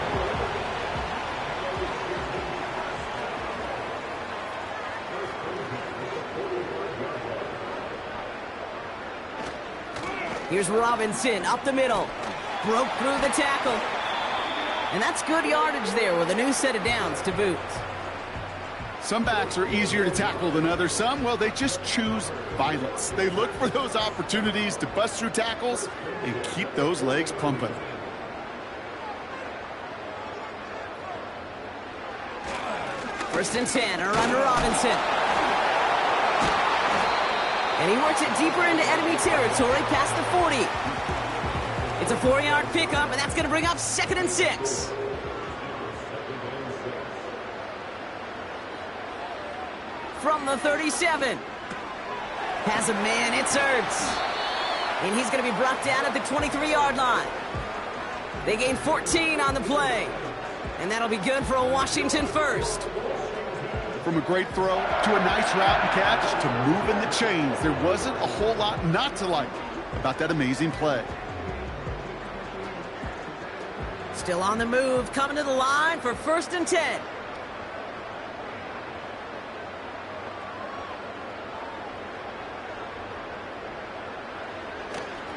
Here's Robinson up the middle. Broke through the tackle. And that's good yardage there with a new set of downs to boot. Some backs are easier to tackle than others. Some, well, they just choose violence. They look for those opportunities to bust through tackles and keep those legs pumping. First and 10, a run to Robinson. And he works it deeper into enemy territory past the 40. It's a 4-yard pickup, and that's going to bring up second and 6. From the 37. Has a man, it's Ertz. And he's going to be brought down at the 23-yard line. They gain 14 on the play. And that'll be good for a Washington first. From a great throw to a nice route and catch to moving the chains. There wasn't a whole lot not to like about that amazing play. Still on the move, coming to the line for first and 10.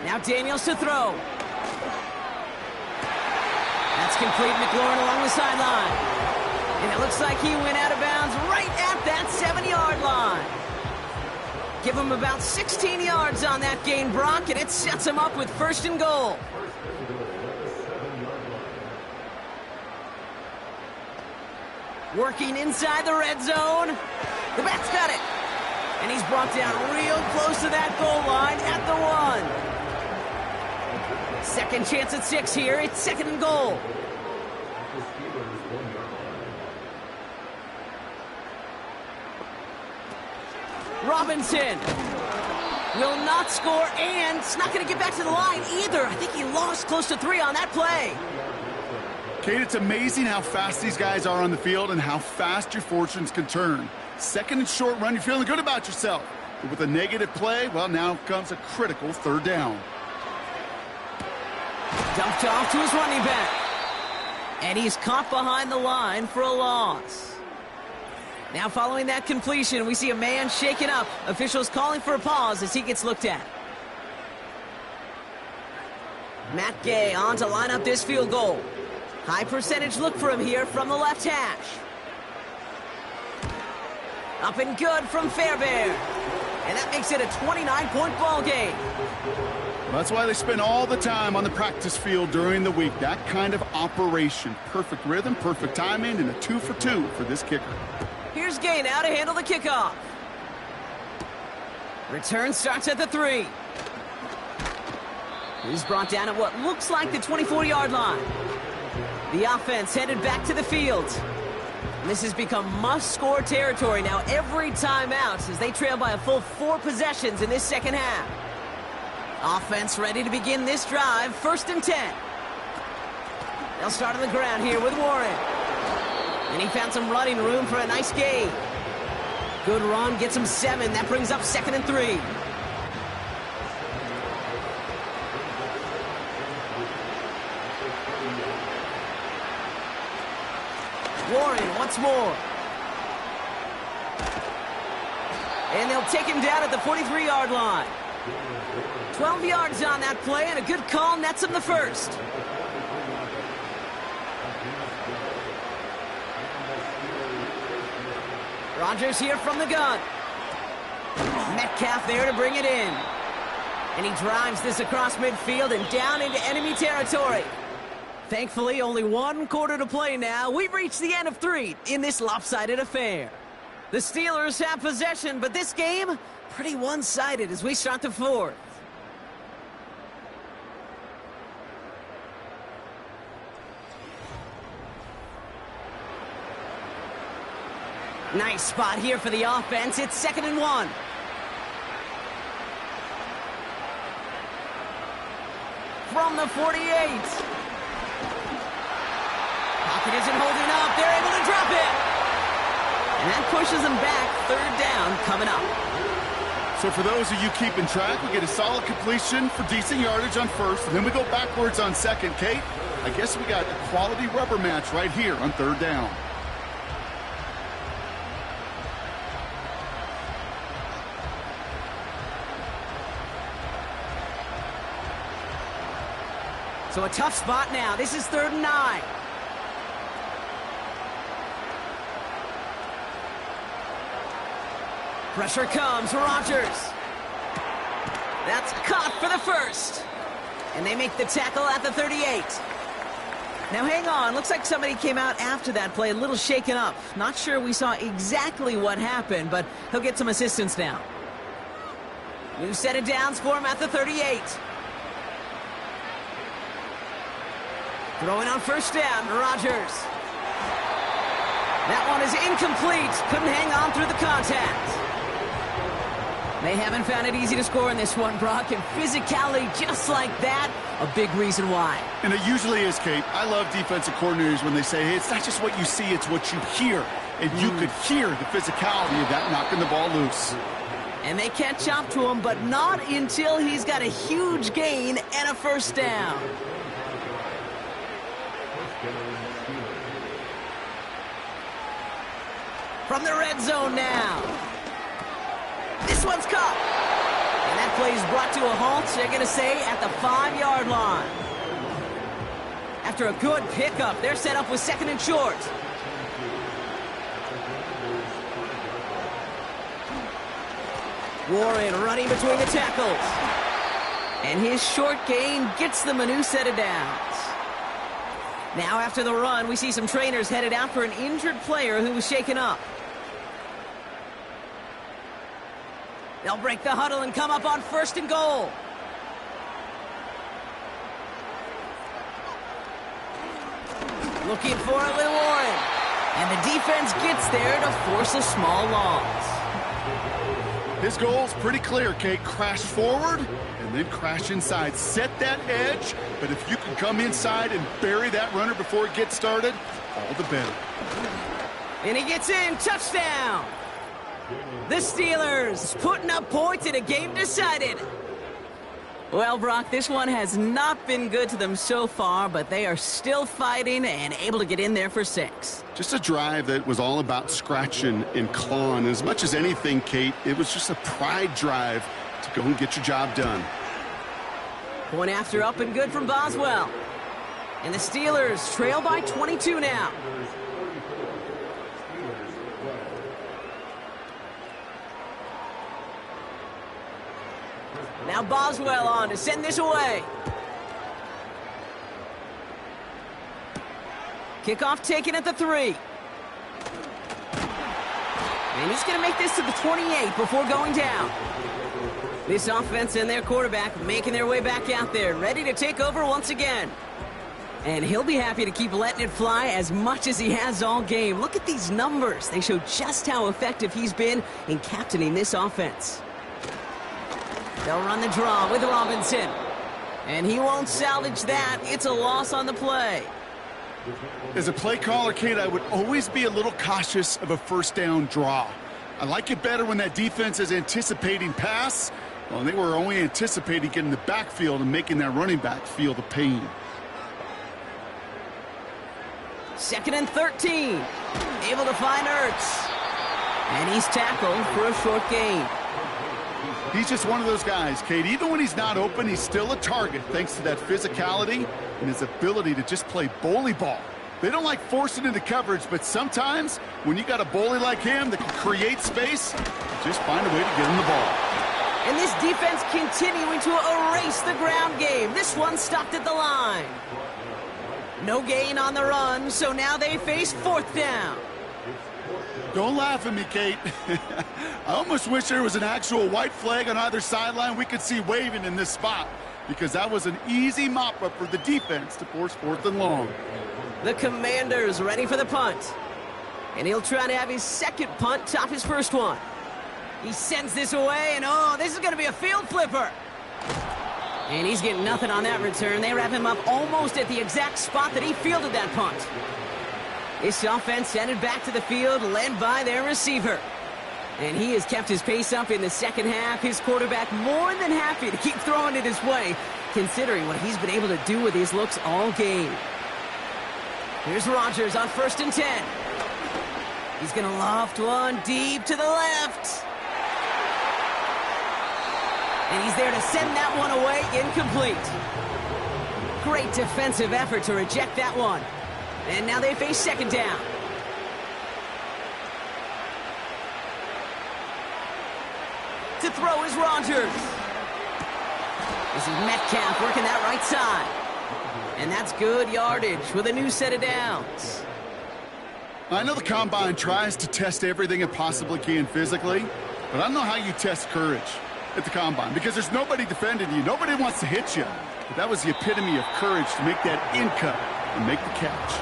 Now Daniels to throw. That's complete. McLaurin along the sideline. And it looks like he went out of bounds right at that 7-yard line. Give him about 16 yards on that gain, Brock, and it sets him up with first and goal. Working inside the red zone. The back's got it. And he's brought down real close to that goal line at the 1. Second chance at 6 here. It's second and goal. Robinson will not score, and it's not going to get back to the line either. I think he lost close to 3 on that play. Kate, it's amazing how fast these guys are on the field and how fast your fortunes can turn. Second and short run, you're feeling good about yourself. But with a negative play, well, now comes a critical third down. Dumped off to his running back. And he's caught behind the line for a loss. Now following that completion, we see a man shaken up. Officials calling for a pause as he gets looked at. Matt Gay on to line up this field goal. High percentage look for him here from the left hash. Up and good from Fairbairn. And that makes it a 29-point ball game. That's why they spend all the time on the practice field during the week. That kind of operation. Perfect rhythm, perfect timing, and a 2 for 2 for this kicker. Here's Gay now to handle the kickoff. Return starts at the 3. He's brought down at what looks like the 24-yard line. The offense headed back to the field. And this has become must-score territory now every time out as they trail by a full 4 possessions in this second half. Offense ready to begin this drive. 1st and 10. They'll start on the ground here with Warren. And he found some running room for a nice gain. Good run, gets him 7. That brings up 2nd and 3. Warren once more. And they'll take him down at the 43-yard line. 12 yards on that play, and a good call nets him the first. Rodgers here from the gun. Metcalf there to bring it in. And he drives this across midfield and down into enemy territory. Thankfully, only 1 quarter to play now. We've reached the end of 3 in this lopsided affair. The Steelers have possession, but this game, pretty one-sided as we start the 4th. Nice spot here for the offense. It's 2nd and 1. From the 48. Pocket isn't holding up. They're able to drop it. And that pushes them back. 3rd down coming up. So for those of you keeping track, we get a solid completion for decent yardage on 1st, and then we go backwards on 2nd. Kate, I guess we got a quality rubber match right here on 3rd down. So a tough spot now. This is 3rd and 9. Pressure comes. Rodgers. That's caught for the first. And they make the tackle at the 38. Now hang on. Looks like somebody came out after that play a little shaken up. Not sure we saw exactly what happened, but he'll get some assistance now. New set of downs for him at the 38. Throwing on 1st down, Rodgers. That one is incomplete. Couldn't hang on through the contact. They haven't found it easy to score in this one, Brock, and physicality just like that, a big reason why. And it usually is, Kate. I love defensive coordinators when they say, hey, it's not just what you see, it's what you hear. And you could hear the physicality of that knocking the ball loose. And they catch up to him, but not until he's got a huge gain and a 1st down. From the red zone now. This one's caught. And that play is brought to a halt, they're going to say, at the 5-yard line. After a good pickup, they're set up with 2nd and short. Warren running between the tackles. And his short gain gets them a new set of downs. Now after the run, we see some trainers headed out for an injured player who was shaken up. They'll break the huddle and come up on 1st and goal. Looking for it with Warren. And the defense gets there to force a small loss. His goal's pretty clear, Kate. Crash forward and then crash inside. Set that edge, but if you can come inside and bury that runner before it gets started, all the better. And he gets in. Touchdown. The Steelers putting up points in a game decided. Well, Brock, this one has not been good to them so far, but they are still fighting and able to get in there for 6. Just a drive that was all about scratching and clawing. As much as anything, Kate, it was just a pride drive to go and get your job done. Point after up and good from Boswell. And the Steelers trail by 22 now. Now Boswell on to send this away. Kickoff taken at the 3. And he's going to make this to the 28 before going down. This offense and their quarterback making their way back out there, ready to take over once again. And he'll be happy to keep letting it fly as much as he has all game. Look at these numbers. They show just how effective he's been in captaining this offense. They'll run the draw with Robinson. And he won't salvage that. It's a loss on the play. As a play caller, Kate, I would always be a little cautious of a first down draw. I like it better when that defense is anticipating pass. Well, they were only anticipating getting the backfield and making that running back feel the pain. 2nd and 13. Able to find Ertz. And he's tackled for a short gain. He's just one of those guys, Kate. Even when he's not open, he's still a target thanks to that physicality and his ability to just play bully ball. They don't like forcing into coverage, but sometimes when you got a bully like him that can create space, just find a way to get him the ball. And this defense continuing to erase the ground game. This one stopped at the line. No gain on the run, so now they face 4th down. Don't laugh at me, Kate. I almost wish there was an actual white flag on either sideline we could see waving in this spot, because that was an easy mop-up for the defense to force 4th and long. The Commanders ready for the punt. And he'll try to have his second punt top his first one. He sends this away, and oh, this is going to be a field flipper. And he's getting nothing on that return. They wrap him up almost at the exact spot that he fielded that punt. This offense headed back to the field, led by their receiver. And he has kept his pace up in the second half. His quarterback more than happy to keep throwing it his way, considering what he's been able to do with his looks all game. Here's Rodgers on 1st and 10. He's going to loft one deep to the left. And he's there to send that one away, incomplete. Great defensive effort to reject that one. And now they face 2nd down. To throw is Rodgers. This is Metcalf working that right side. And that's good yardage with a new set of downs. I know the Combine tries to test everything it possibly can physically, but I don't know how you test courage at the Combine, because there's nobody defending you. Nobody wants to hit you. But that was the epitome of courage to make that in cut and make the catch.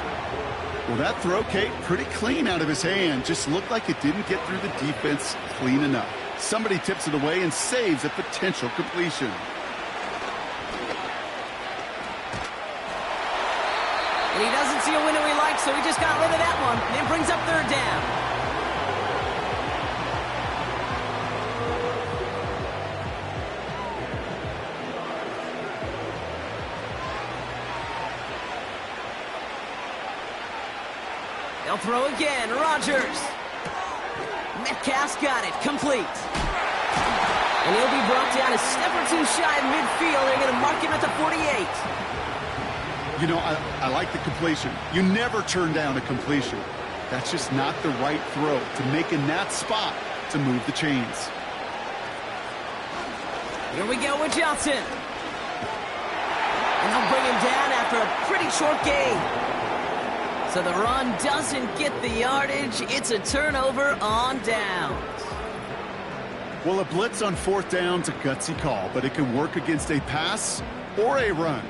Well, that throw, Kate, pretty clean out of his hand. Just looked like it didn't get through the defense clean enough. Somebody tips it away and saves a potential completion. And he doesn't see a window he likes, so he just got rid of that one. And it brings up 3rd down. They'll throw again. Rodgers. Metcalf's got it. Complete. And he'll be brought down a step or two shy of midfield. They're going to mark him at the 48. You know, I like the completion. You never turn down a completion. That's just not the right throw to make in that spot to move the chains. Here we go with Johnson. And they'll bring him down after a pretty short gain. So the run doesn't get the yardage. It's a turnover on downs. Well, a blitz on 4th down's a gutsy call, but it can work against a pass or a run.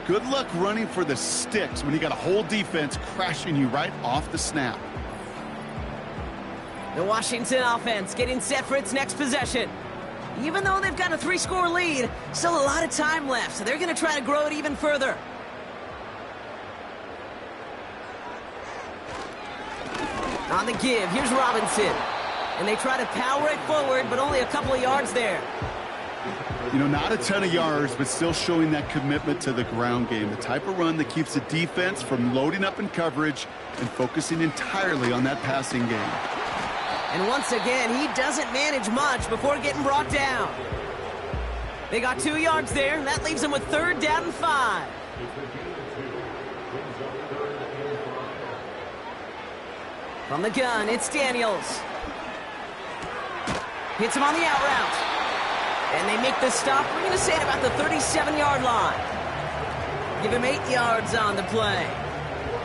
Good luck running for the sticks when you got a whole defense crashing you right off the snap. The Washington offense getting set for its next possession. Even though they've got a 3-score lead, still a lot of time left, so they're going to try to grow it even further. On the give, here's Robinson. And they try to power it forward, but only a couple of yards there. You know, not a ton of yards, but still showing that commitment to the ground game. The type of run that keeps the defense from loading up in coverage and focusing entirely on that passing game. And once again, he doesn't manage much before getting brought down. They got 2 yards there, and that leaves them with 3rd down and 5. From the gun, it's Daniels. Hits him on the out route. And they make the stop, we're going to say, at about the 37-yard line. Give him 8 yards on the play.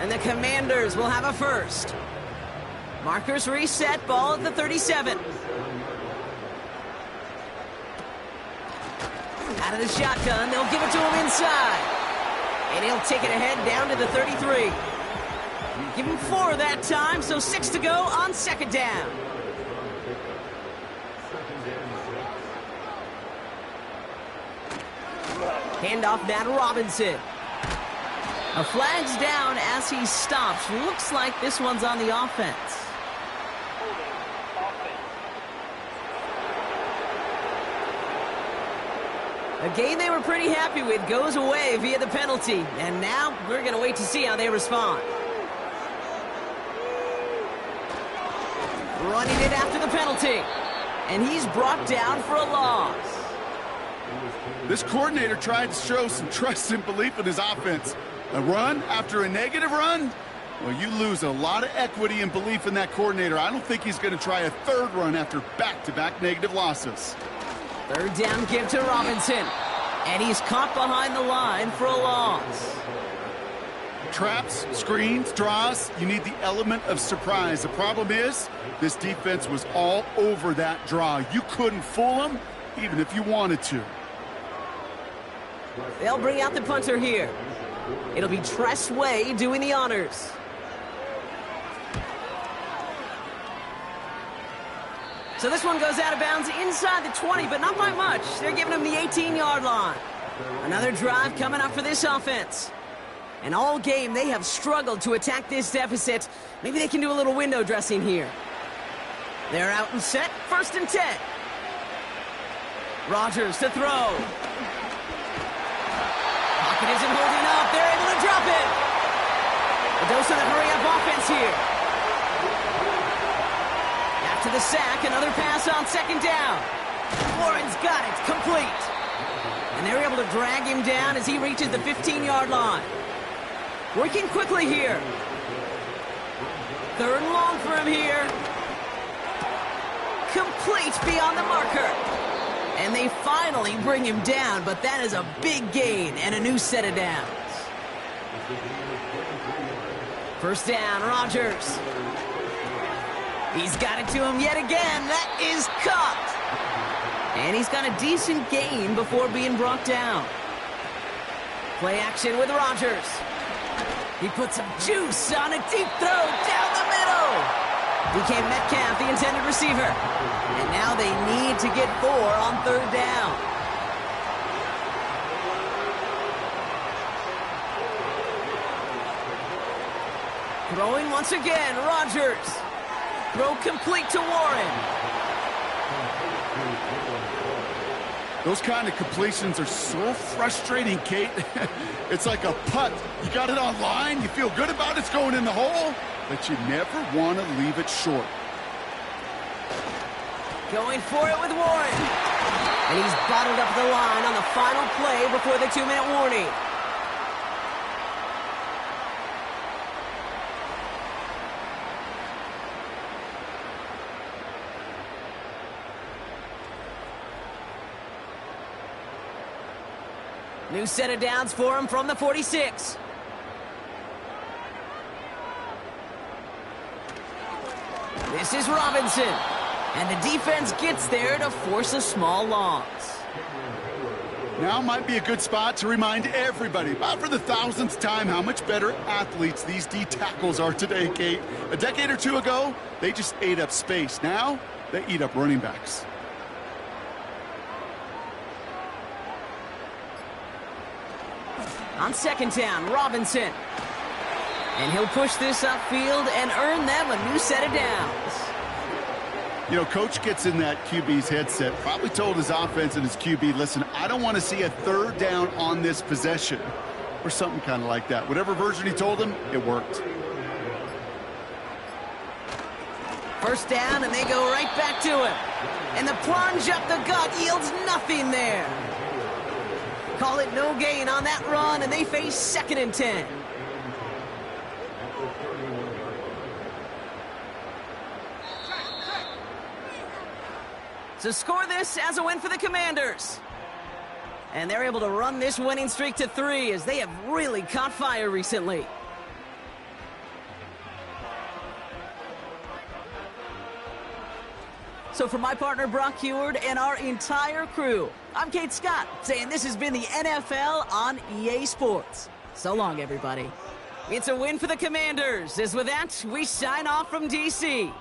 And the Commanders will have a first. Markers reset, ball at the 37. Out of the shotgun, they'll give it to him inside. And he'll take it ahead down to the 33. Give him 4 that time, so 6 to go on 2nd down. Handoff Matt Robinson. A flag's down as he stops. Looks like this one's on the offense. A game they were pretty happy with goes away via the penalty. And now we're going to wait to see how they respond. Running it after the penalty. And he's brought down for a loss. This coordinator tried to show some trust and belief in his offense. A run after a negative run? Well, you lose a lot of equity and belief in that coordinator. I don't think he's going to try a third run after back-to-back negative losses. Third down give to Robinson. And he's caught behind the line for a loss. Traps, screens, draws, you need the element of surprise. The problem is, this defense was all over that draw. You couldn't fool them, even if you wanted to. They'll bring out the punter here. It'll be Tress Way doing the honors. So this one goes out of bounds inside the 20, but not by much. They're giving him the 18-yard line. Another drive coming up for this offense. And all game, they have struggled to attack this deficit. Maybe they can do a little window dressing here. They're out and set, 1st and 10. Rodgers to throw. Pocket isn't holding up. They're able to drop it. A dose of the hurry-up offense here. After the sack, another pass on 2nd down. Warren's got it, complete. And they're able to drag him down as he reaches the 15-yard line. Working quickly here. 3rd and long for him here. Complete beyond the marker. And they finally bring him down, but that is a big gain and a new set of downs. 1st down, Rodgers. He's got it to him yet again. That is caught. And he's got a decent gain before being brought down. Play action with Rodgers. He puts some juice on a deep throw down the middle. DK Metcalf, the intended receiver. And now they need to get 4 on 3rd down. Throwing once again, Rodgers. Throw complete to Warren. Those kind of completions are so frustrating, Kate. It's like a putt. You got it on line, you feel good about it's going in the hole, but you never want to leave it short. Going for it with Warren. And he's bottled up the line on the final play before the 2-minute warning. New set of downs for him from the 46. This is Robinson. And the defense gets there to force a small loss. Now might be a good spot to remind everybody, about for the 1000th time, how much better athletes these D tackles are today, Kate. A decade or two ago, they just ate up space. Now, they eat up running backs. On 2nd down, Robinson. And he'll push this upfield and earn them a new set of downs. You know, coach gets in that QB's headset, probably told his offense and his QB, listen, I don't want to see a 3rd down on this possession. Or something kind of like that. Whatever version he told him, it worked. 1st down, and they go right back to him. And the plunge up the gut yields nothing there. Call it no gain on that run, and they face 2nd and 10. So score this as a win for the Commanders. And they're able to run this winning streak to 3 as they have really caught fire recently. So for my partner Brock Heward and our entire crew, I'm Kate Scott saying this has been the NFL on EA Sports. So long, everybody. It's a win for the Commanders. As with that, we sign off from DC.